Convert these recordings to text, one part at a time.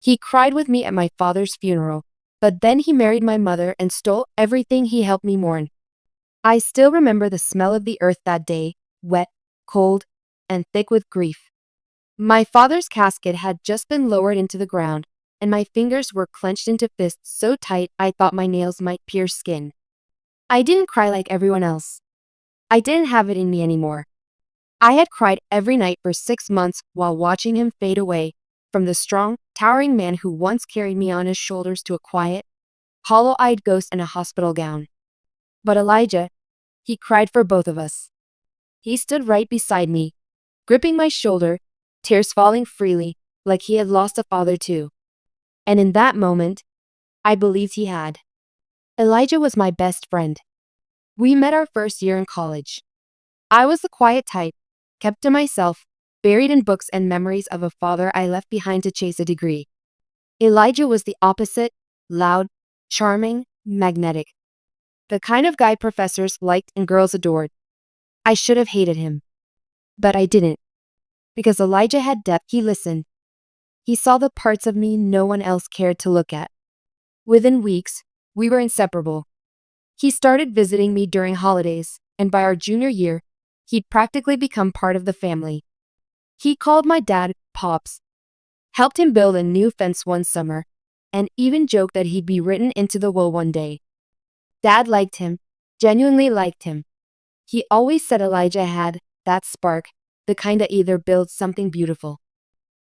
He cried with me at my father's funeral, but then he married my mother and stole everything he helped me mourn. I still remember the smell of the earth that day, wet, cold, and thick with grief. My father's casket had just been lowered into the ground, and my fingers were clenched into fists so tight I thought my nails might pierce skin. I didn't cry like everyone else. I didn't have it in me anymore. I had cried every night for 6 months while watching him fade away, from the strong, towering man who once carried me on his shoulders to a quiet, hollow-eyed ghost in a hospital gown. But Elijah, he cried for both of us. He stood right beside me, gripping my shoulder, tears falling freely, like he had lost a father too. And in that moment, I believed he had. Elijah was my best friend. We met our first year in college. I was the quiet type, kept to myself, buried in books and memories of a father I left behind to chase a degree. Elijah was the opposite, loud, charming, magnetic. The kind of guy professors liked and girls adored. I should have hated him. But I didn't. Because Elijah had depth, he listened. He saw the parts of me no one else cared to look at. Within weeks, we were inseparable. He started visiting me during holidays, and by our junior year, he'd practically become part of the family. He called my dad Pops, helped him build a new fence one summer, and even joked that he'd be written into the will one day. Dad liked him, genuinely liked him. He always said Elijah had that spark, the kind that either builds something beautiful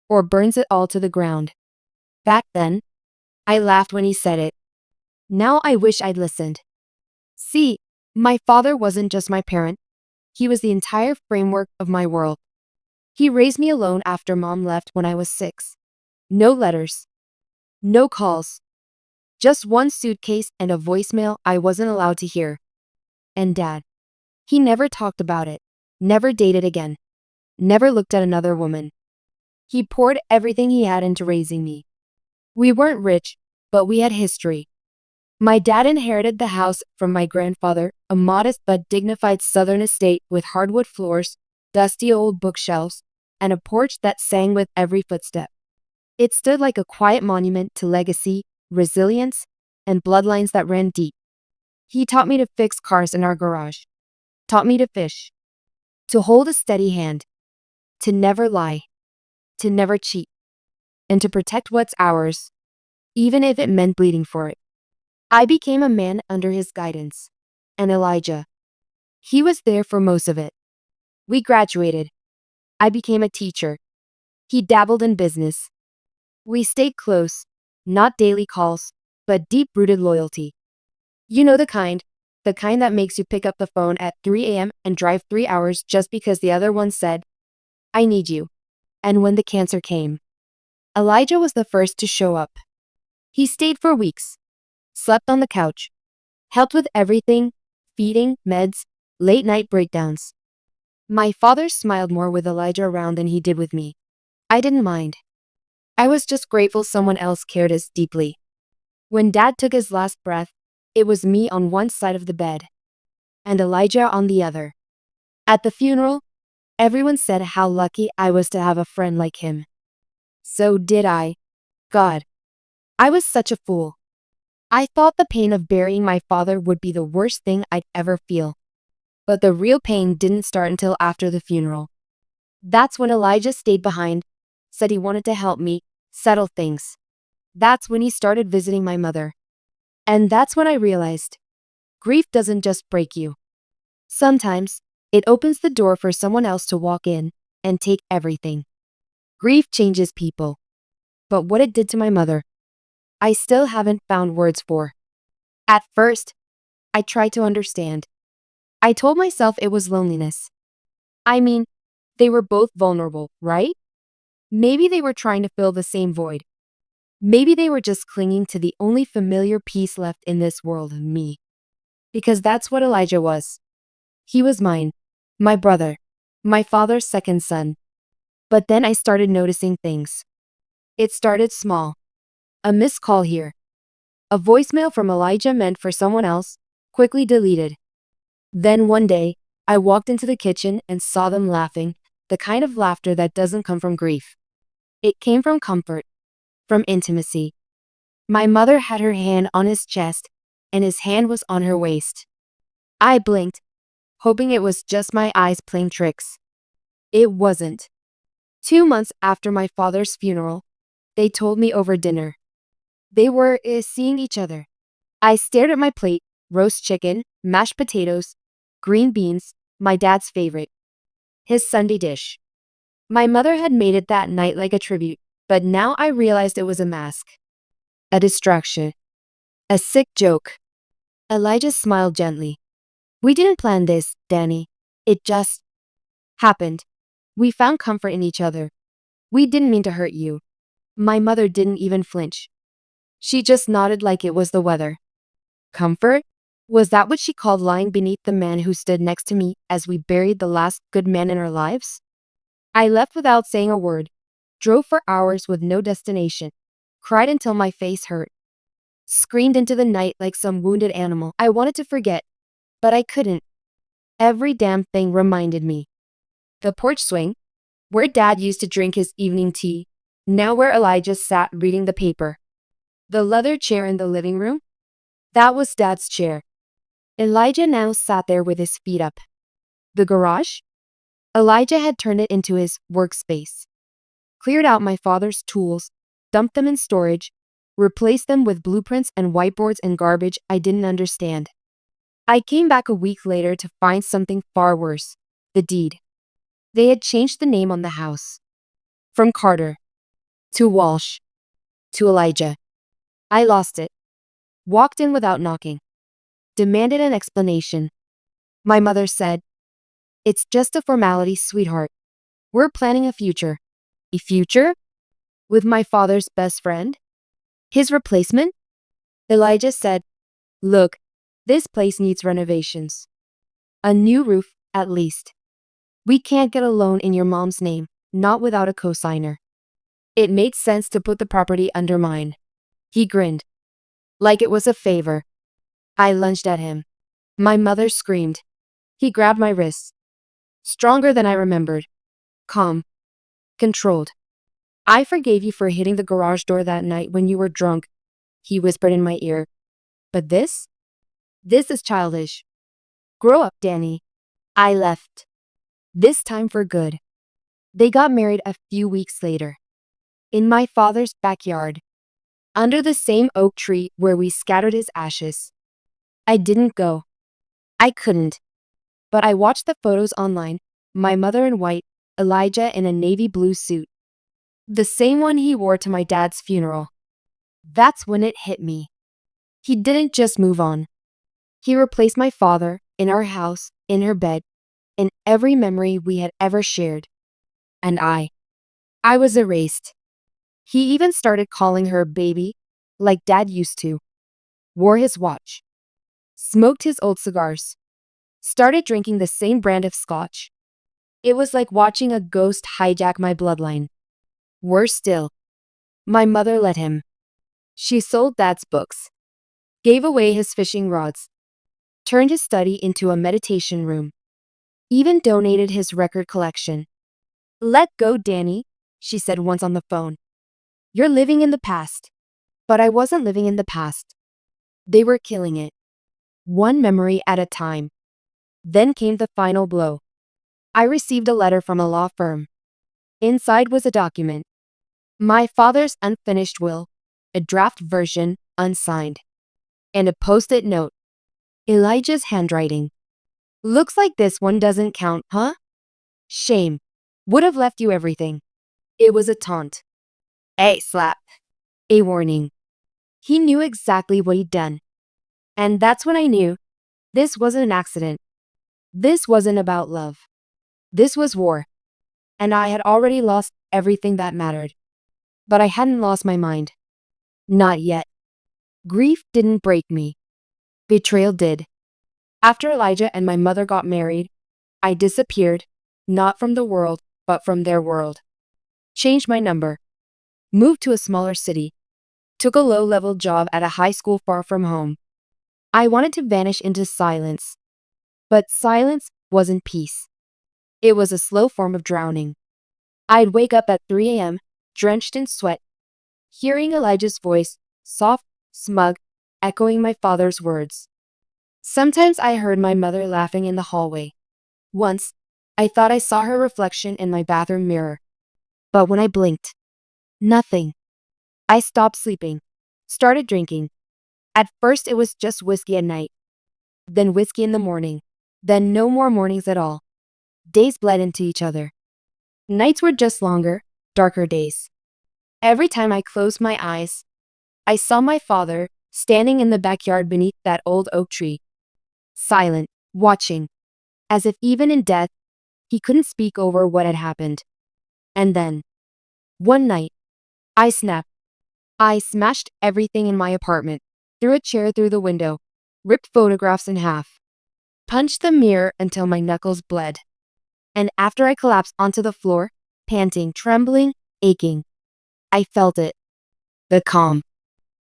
or burns it all to the ground. Back then, I laughed when he said it. Now I wish I'd listened. See, my father wasn't just my parent. He was the entire framework of my world. He raised me alone after mom left when I was 6. No letters. No calls. Just one suitcase and a voicemail I wasn't allowed to hear. And dad. He never talked about it. Never dated again. Never looked at another woman. He poured everything he had into raising me. We weren't rich, but we had history. My dad inherited the house from my grandfather, a modest but dignified southern estate with hardwood floors, dusty old bookshelves, and a porch that sang with every footstep. It stood like a quiet monument to legacy, resilience, and bloodlines that ran deep. He taught me to fix cars in our garage, taught me to fish, to hold a steady hand, to never lie, to never cheat, and to protect what's ours, even if it meant bleeding for it. I became a man under his guidance. And Elijah, he was there for most of it. We graduated. I became a teacher. He dabbled in business. We stayed close, not daily calls, but deep-rooted loyalty. You know the kind that makes you pick up the phone at 3 a.m. and drive 3 hours just because the other one said, "I need you." And when the cancer came, Elijah was the first to show up. He stayed for weeks, slept on the couch, helped with everything, feeding, meds, late-night breakdowns. My father smiled more with Elijah around than he did with me. I didn't mind. I was just grateful someone else cared as deeply. When Dad took his last breath, it was me on one side of the bed, and Elijah on the other. At the funeral, everyone said how lucky I was to have a friend like him. So did I. God, I was such a fool. I thought the pain of burying my father would be the worst thing I'd ever feel. But the real pain didn't start until after the funeral. That's when Elijah stayed behind, said he wanted to help me settle things. That's when he started visiting my mother. And that's when I realized, grief doesn't just break you. Sometimes, it opens the door for someone else to walk in and take everything. Grief changes people. But what it did to my mother, I still haven't found words for. At first, I tried to understand. I told myself it was loneliness. I mean, they were both vulnerable, right? Maybe they were trying to fill the same void. Maybe they were just clinging to the only familiar piece left in this world, me. Because that's what Elijah was. He was mine, my brother, my father's second son. But then I started noticing things. It started small. A missed call here. A voicemail from Elijah meant for someone else, quickly deleted. Then one day, I walked into the kitchen and saw them laughing, the kind of laughter that doesn't come from grief. It came from comfort. from intimacy. My mother had her hand on his chest, and his hand was on her waist. I blinked, hoping it was just my eyes playing tricks. It wasn't. 2 months after my father's funeral, they told me over dinner. They were seeing each other. I stared at my plate: roast chicken, mashed potatoes, green beans, my dad's favorite, his Sunday dish. My mother had made it that night like a tribute, but now I realized it was a mask, a distraction, a sick joke. Elijah smiled gently. We didn't plan this, Danny. It just happened. We found comfort in each other. We didn't mean to hurt you. My mother didn't even flinch. She just nodded like it was the weather. Comfort? Was that what she called lying beneath the man who stood next to me as we buried the last good man in our lives? I left without saying a word, drove for hours with no destination, cried until my face hurt, screamed into the night like some wounded animal. I wanted to forget, but I couldn't. Every damn thing reminded me. The porch swing, where Dad used to drink his evening tea, now where Elijah sat reading the paper. The leather chair in the living room? That was Dad's chair. Elijah now sat there with his feet up. The garage? Elijah had turned it into his workspace. Cleared out my father's tools, dumped them in storage, replaced them with blueprints and whiteboards and garbage I didn't understand. I came back a week later to find something far worse: the deed. They had changed the name on the house. From Carter to Walsh to Elijah. I lost it. Walked in without knocking. Demanded an explanation. My mother said, "It's just a formality, sweetheart. We're planning a future." A future? With my father's best friend? His replacement? Elijah said, "Look, this place needs renovations. A new roof, at least. We can't get a loan in your mom's name, not without a cosigner." It made sense to put the property under mine. He grinned, like it was a favor. I lunged at him. My mother screamed. He grabbed my wrists. Stronger than I remembered. Calm. Controlled. "I forgave you for hitting the garage door that night when you were drunk," he whispered in my ear. "But this? This is childish. Grow up, Danny." I left. This time for good. They got married a few weeks later. In my father's backyard. Under the same oak tree where we scattered his ashes. I didn't go. I couldn't. But I watched the photos online. My mother in white, Elijah in a navy blue suit. The same one he wore to my dad's funeral. That's when it hit me. He didn't just move on. He replaced my father in our house, in her bed, in every memory we had ever shared. And I was erased. He even started calling her baby, like Dad used to. Wore his watch. Smoked his old cigars. Started drinking the same brand of scotch. It was like watching a ghost hijack my bloodline. Worse still, my mother let him. She sold Dad's books. Gave away his fishing rods. Turned his study into a meditation room. Even donated his record collection. "Let go, Danny," she said once on the phone. "You're living in the past." But I wasn't living in the past. They were killing it. One memory at a time. Then came the final blow. I received a letter from a law firm. Inside was a document. My father's unfinished will, a draft version, unsigned. And a post-it note. Elijah's handwriting. "Looks like this one doesn't count, huh? Shame. Would have left you everything." It was a taunt. A slap. A warning. He knew exactly what he'd done. And that's when I knew this wasn't an accident. This wasn't about love. This was war. And I had already lost everything that mattered. But I hadn't lost my mind. Not yet. Grief didn't break me. Betrayal did. After Elijah and my mother got married, I disappeared, not from the world, but from their world. Changed my number. Moved to a smaller city. Took a low-level job at a high school far from home. I wanted to vanish into silence. But silence wasn't peace. It was a slow form of drowning. I'd wake up at 3 a.m., drenched in sweat, hearing Elijah's voice, soft, smug, echoing my father's words. Sometimes I heard my mother laughing in the hallway. Once, I thought I saw her reflection in my bathroom mirror. But when I blinked, nothing. I stopped sleeping, started drinking. At first it was just whiskey at night, then whiskey in the morning, then no more mornings at all. Days bled into each other. Nights were just longer, darker days. Every time I closed my eyes, I saw my father standing in the backyard beneath that old oak tree, silent, watching, as if even in death, he couldn't speak over what had happened. And then, one night, I snapped. I smashed everything in my apartment, threw a chair through the window, ripped photographs in half, punched the mirror until my knuckles bled. And after I collapsed onto the floor, panting, trembling, aching, I felt it. The calm.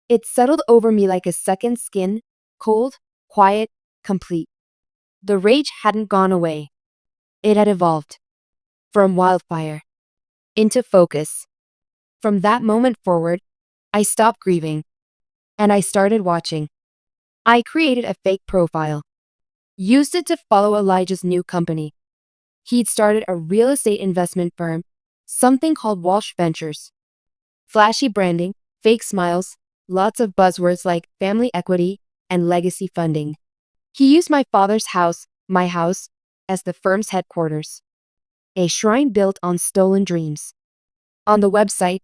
It settled over me like a second skin, cold, quiet, complete. The rage hadn't gone away. It had evolved. From wildfire into focus. From that moment forward, I stopped grieving. And I started watching. I created a fake profile. Used it to follow Elijah's new company. He'd started a real estate investment firm, something called Walsh Ventures. Flashy branding, fake smiles, lots of buzzwords like family equity and legacy funding. He used my father's house, my house, as the firm's headquarters. A shrine built on stolen dreams. On the website,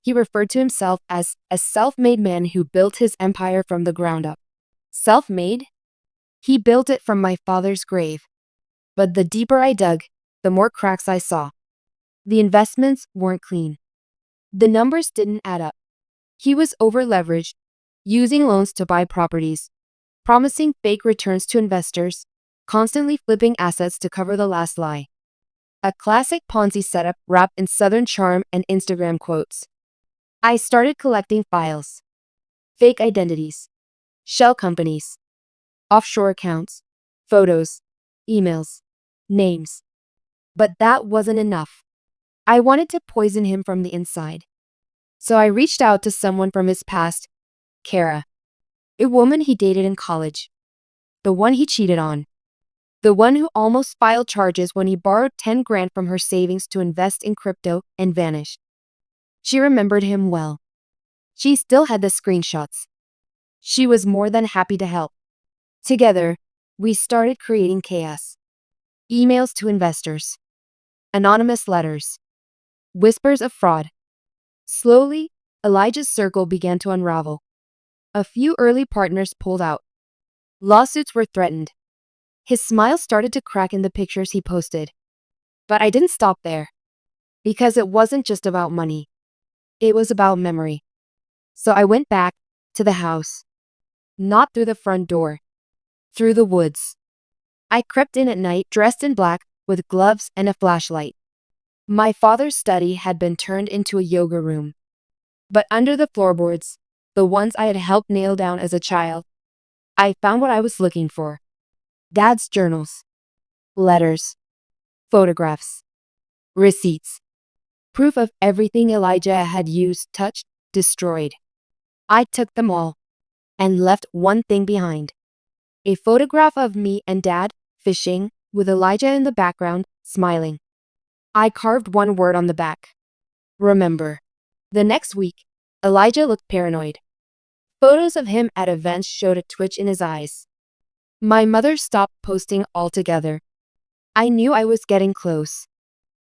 he referred to himself as a self-made man who built his empire from the ground up. Self-made? He built it from my father's grave. But the deeper I dug, the more cracks I saw. The investments weren't clean. The numbers didn't add up. He was over-leveraged, using loans to buy properties, promising fake returns to investors, constantly flipping assets to cover the last lie. A classic Ponzi setup wrapped in Southern charm and Instagram quotes. I started collecting files. Fake identities. Shell companies. Offshore accounts. Photos. Emails. Names. But that wasn't enough. I wanted to poison him from the inside. So I reached out to someone from his past, Kara. A woman he dated in college. The one he cheated on. The one who almost filed charges when he borrowed 10 grand from her savings to invest in crypto and vanished. She remembered him well. She still had the screenshots. She was more than happy to help. Together, we started creating chaos. Emails to investors. Anonymous letters. Whispers of fraud. Slowly, Elijah's circle began to unravel. A few early partners pulled out. Lawsuits were threatened. His smile started to crack in the pictures he posted. But I didn't stop there. Because it wasn't just about money. It was about memory. So I went back to the house. Not through the front door. Through the woods. I crept in at night dressed in black with gloves and a flashlight. My father's study had been turned into a yoga room. But under the floorboards, the ones I had helped nail down as a child, I found what I was looking for. Dad's journals. Letters. Photographs. Receipts. Proof of everything Elijah had used, touched, destroyed. I took them all and left one thing behind. A photograph of me and Dad fishing with Elijah in the background, smiling. I carved one word on the back. Remember. The next week, Elijah looked paranoid. Photos of him at events showed a twitch in his eyes. My mother stopped posting altogether. I knew I was getting close.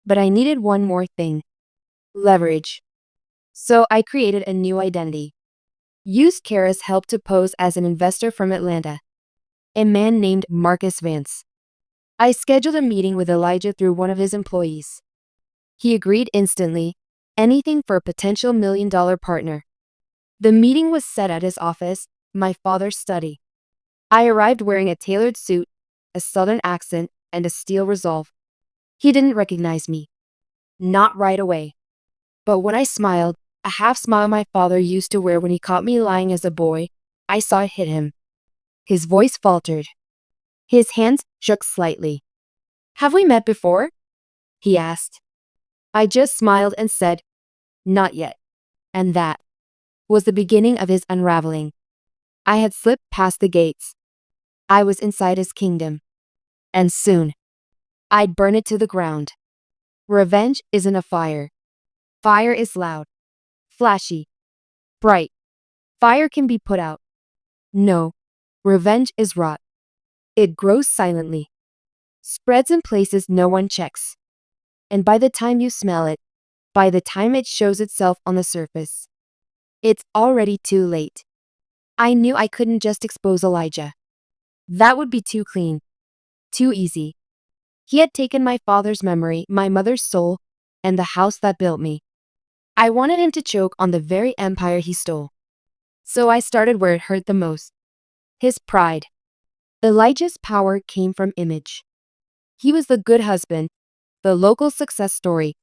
But I needed one more thing. Leverage. So I created a new identity. Used Kara's help to pose as an investor from Atlanta. A man named Marcus Vance. I scheduled a meeting with Elijah through one of his employees. He agreed instantly, anything for a potential $1 million partner. The meeting was set at his office, my father's study. I arrived wearing a tailored suit, a southern accent, and a steel resolve. He didn't recognize me. Not right away. But when I smiled, a half smile my father used to wear when he caught me lying as a boy, I saw it hit him. His voice faltered. His hands shook slightly. "Have we met before?" he asked. I just smiled and said, "Not yet." And that was the beginning of his unraveling. I had slipped past the gates. I was inside his kingdom. And soon, I'd burn it to the ground. Revenge isn't a fire. Fire is loud, flashy, bright. Fire can be put out. No, revenge is rot. It grows silently, spreads in places no one checks. And by the time you smell it, by the time it shows itself on the surface, it's already too late. I knew I couldn't just expose Elijah. That would be too clean, too easy. He had taken my father's memory, my mother's soul, and the house that built me. I wanted him to choke on the very empire he stole. So I started where it hurt the most. His pride. Elijah's power came from image. He was the good husband, the local success story,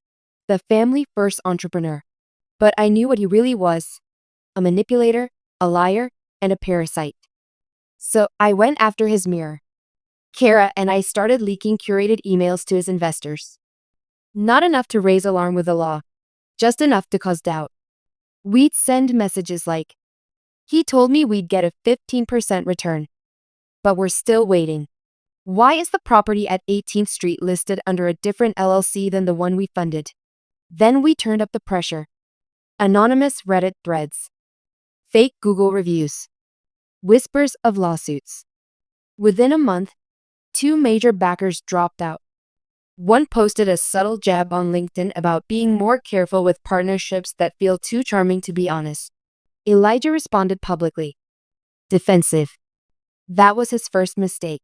the family-first entrepreneur. But I knew what he really was: a manipulator, a liar, and a parasite. So I went after his mirror. Kara and I started leaking curated emails to his investors. Not enough to raise alarm with the law, just enough to cause doubt. We'd send messages like, "He told me we'd get a 15% return. But we're still waiting. Why is the property at 18th Street listed under a different LLC than the one we funded?" Then we turned up the pressure. Anonymous Reddit threads. Fake Google reviews. Whispers of lawsuits. Within a month, 2 major backers dropped out. One posted a subtle jab on LinkedIn about being more careful with partnerships that feel too charming to be honest. Elijah responded publicly. Defensive. That was his first mistake.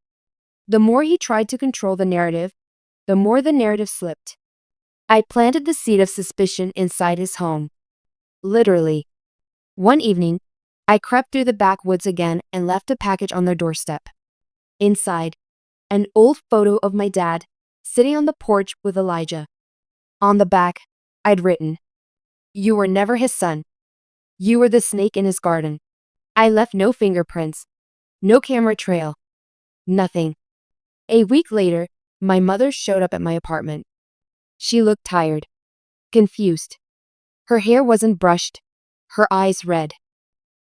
The more he tried to control the narrative, the more the narrative slipped. I planted the seed of suspicion inside his home. Literally. One evening, I crept through the backwoods again and left a package on their doorstep. Inside, an old photo of my dad, sitting on the porch with Elijah. On the back, I'd written, "You were never his son. You were the snake in his garden." I left no fingerprints, no camera trail, nothing. A week later, my mother showed up at my apartment. She looked tired, confused. Her hair wasn't brushed, her eyes red.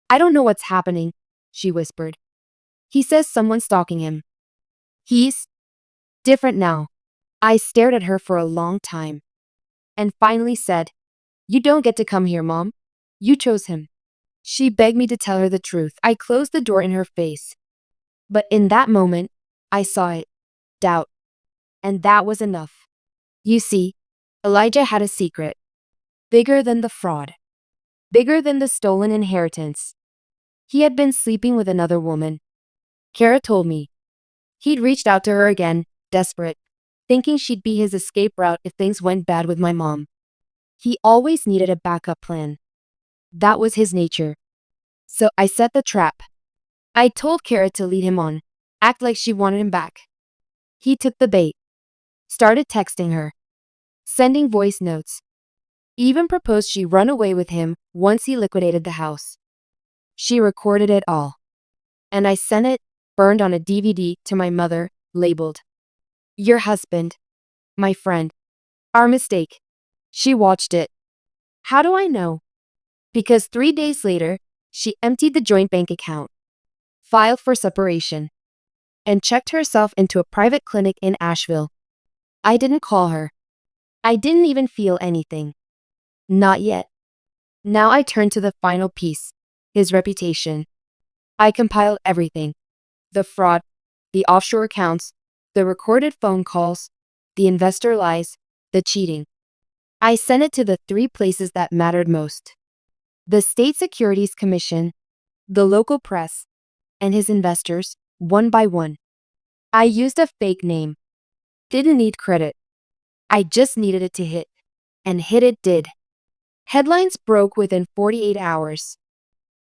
"I don't know what's happening," she whispered. "He says someone's stalking him. He's different now." I stared at her for a long time and finally said, "You don't get to come here, Mom. You chose him." She begged me to tell her the truth. I closed the door in her face. But in that moment, I saw it. Doubt. And that was enough. You see, Elijah had a secret. Bigger than the fraud. Bigger than the stolen inheritance. He had been sleeping with another woman. Kara told me. He'd reached out to her again, desperate, thinking she'd be his escape route if things went bad with my mom. He always needed a backup plan. That was his nature. So I set the trap. I told Kara to lead him on, act like she wanted him back. He took the bait. Started texting her. Sending voice notes. Even proposed she run away with him once he liquidated the house. She recorded it all. And I sent it, burned on a DVD, to my mother, labeled, "Your husband. My friend. Our mistake." She watched it. How do I know? Because 3 days later, she emptied the joint bank account, filed for separation, and checked herself into a private clinic in Asheville. I didn't call her. I didn't even feel anything. Not yet. Now I turned to the final piece, his reputation. I compiled everything. The fraud, the offshore accounts, the recorded phone calls, the investor lies, the cheating. I sent it to the 3 places that mattered most: the State Securities Commission, the local press, and his investors, one by one. I used a fake name. Didn't need credit. I just needed it to hit. And hit it did. Headlines broke within 48 hours.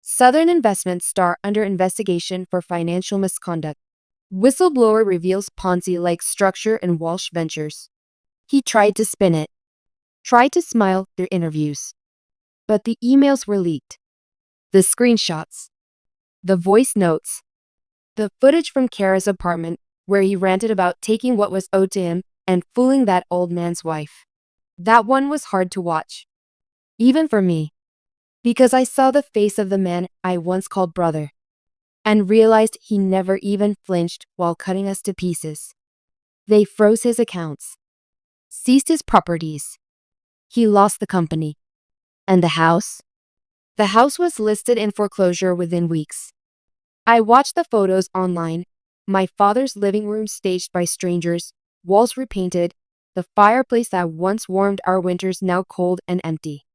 Southern Investment Star under investigation for financial misconduct. Whistleblower reveals Ponzi-like structure in Walsh Ventures. He tried to spin it. Tried to smile through interviews. But the emails were leaked. The screenshots. The voice notes. The footage from Kara's apartment where he ranted about taking what was owed to him and fooling that old man's wife. That one was hard to watch. Even for me. Because I saw the face of the man I once called brother, and realized he never even flinched while cutting us to pieces. They froze his accounts, seized his properties. He lost the company. And the house? The house was listed in foreclosure within weeks. I watched the photos online. My father's living room staged by strangers, walls repainted, the fireplace that once warmed our winters now cold and empty.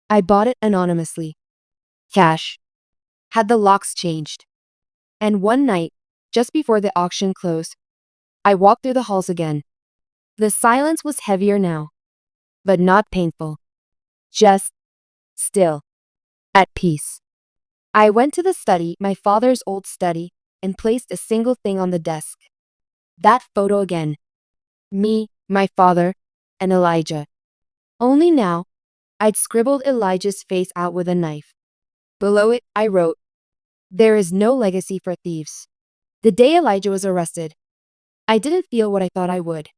I bought it anonymously. Cash. Had the locks changed. And one night, just before the auction closed, I walked through the halls again. The silence was heavier now, but not painful. Just still. At peace. I went to the study, my father's old study, and placed a single thing on the desk. That photo again. Me, my father, and Elijah. Only now, I'd scribbled Elijah's face out with a knife. Below it, I wrote, "There is no legacy for thieves." The day Elijah was arrested, I didn't feel what I thought I would.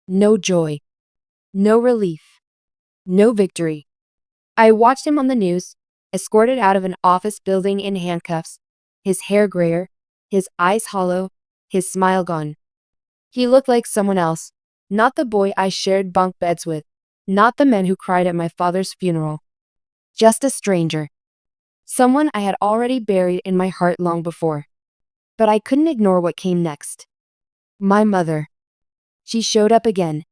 No joy. No relief. No victory. I watched him on the news, escorted out of an office building in handcuffs, his hair grayer, his eyes hollow, his smile gone. He looked like someone else, not the boy I shared bunk beds with, not the man who cried at my father's funeral. Just a stranger. Someone I had already buried in my heart long before. But I couldn't ignore what came next. My mother. She showed up again.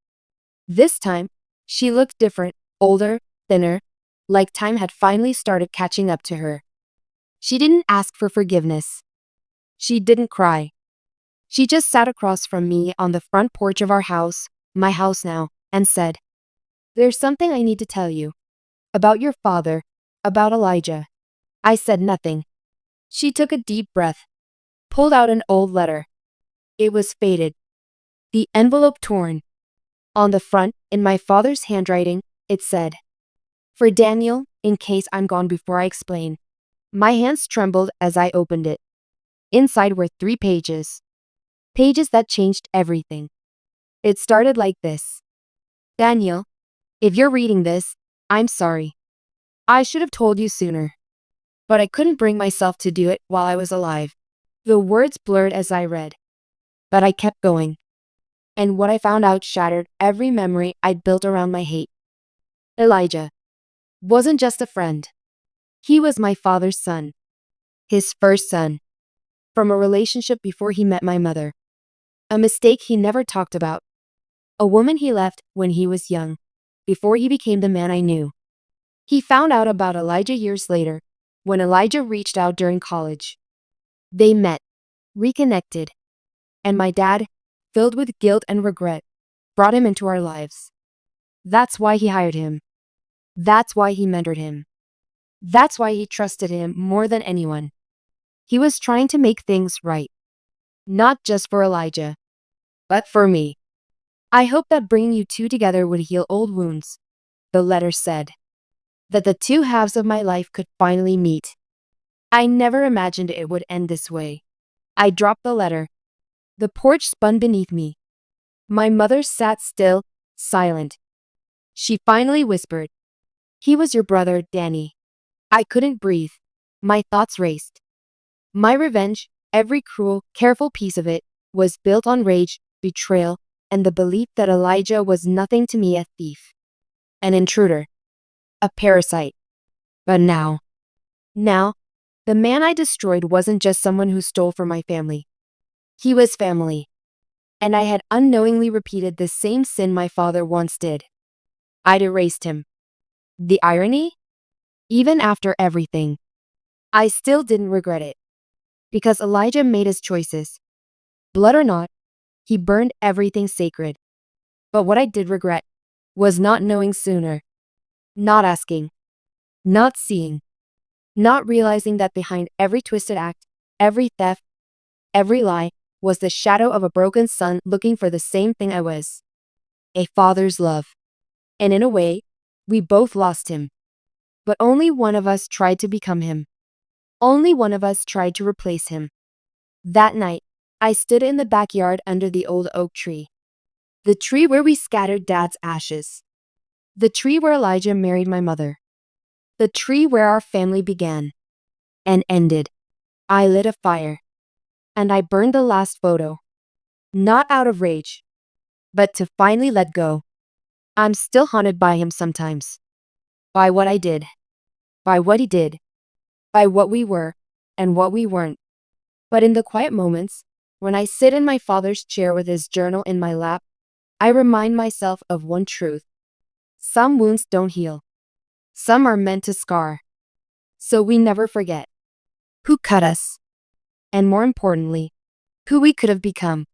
This time, she looked different, older, thinner, like time had finally started catching up to her. She didn't ask for forgiveness. She didn't cry. She just sat across from me on the front porch of our house, my house now, and said, "There's something I need to tell you. About your father, about Elijah." I said nothing. She took a deep breath, pulled out an old letter. It was faded. The envelope torn. On the front, in my father's handwriting, it said, "For Daniel, in case I'm gone before I explain." My hands trembled as I opened it. Inside were 3 pages. Pages that changed everything. It started like this. "Daniel, if you're reading this, I'm sorry. I should have told you sooner. But I couldn't bring myself to do it while I was alive." The words blurred as I read. But I kept going. And what I found out shattered every memory I'd built around my hate. Elijah wasn't just a friend. He was my father's son. His first son. From a relationship before he met my mother. A mistake he never talked about. A woman he left when he was young, before he became the man I knew. He found out about Elijah years later, when Elijah reached out during college. They met, reconnected, and my dad, filled with guilt and regret, brought him into our lives. That's why he hired him. That's why he mentored him. That's why he trusted him more than anyone. He was trying to make things right. Not just for Elijah, but for me. "I hope that bringing you two together would heal old wounds," the letter said. "That the two halves of my life could finally meet. I never imagined it would end this way." I dropped the letter. The porch spun beneath me. My mother sat still, silent. She finally whispered, "He was your brother, Danny." I couldn't breathe. My thoughts raced. My revenge, every cruel, careful piece of it, was built on rage, betrayal, and the belief that Elijah was nothing to me, a thief, an intruder, a parasite. But now, the man I destroyed wasn't just someone who stole from my family. He was family. And I had unknowingly repeated the same sin my father once did. I'd erased him. The irony? Even after everything, I still didn't regret it. Because Elijah made his choices. Blood or not, he burned everything sacred. But what I did regret was not knowing sooner. Not asking. Not seeing. Not realizing that behind every twisted act, every theft, every lie, was the shadow of a broken son looking for the same thing I was. A father's love. And in a way, we both lost him. But only one of us tried to become him. Only one of us tried to replace him. That night, I stood in the backyard under the old oak tree. The tree where we scattered Dad's ashes. The tree where Elijah married my mother. The tree where our family began and ended. I lit a fire, and I burned the last photo. Not out of rage, but to finally let go. I'm still haunted by him sometimes. By what I did. By what he did. By what we were, and what we weren't. But in the quiet moments, when I sit in my father's chair with his journal in my lap, I remind myself of one truth. Some wounds don't heal. Some are meant to scar. So we never forget who cut us, and more importantly, who we could have become.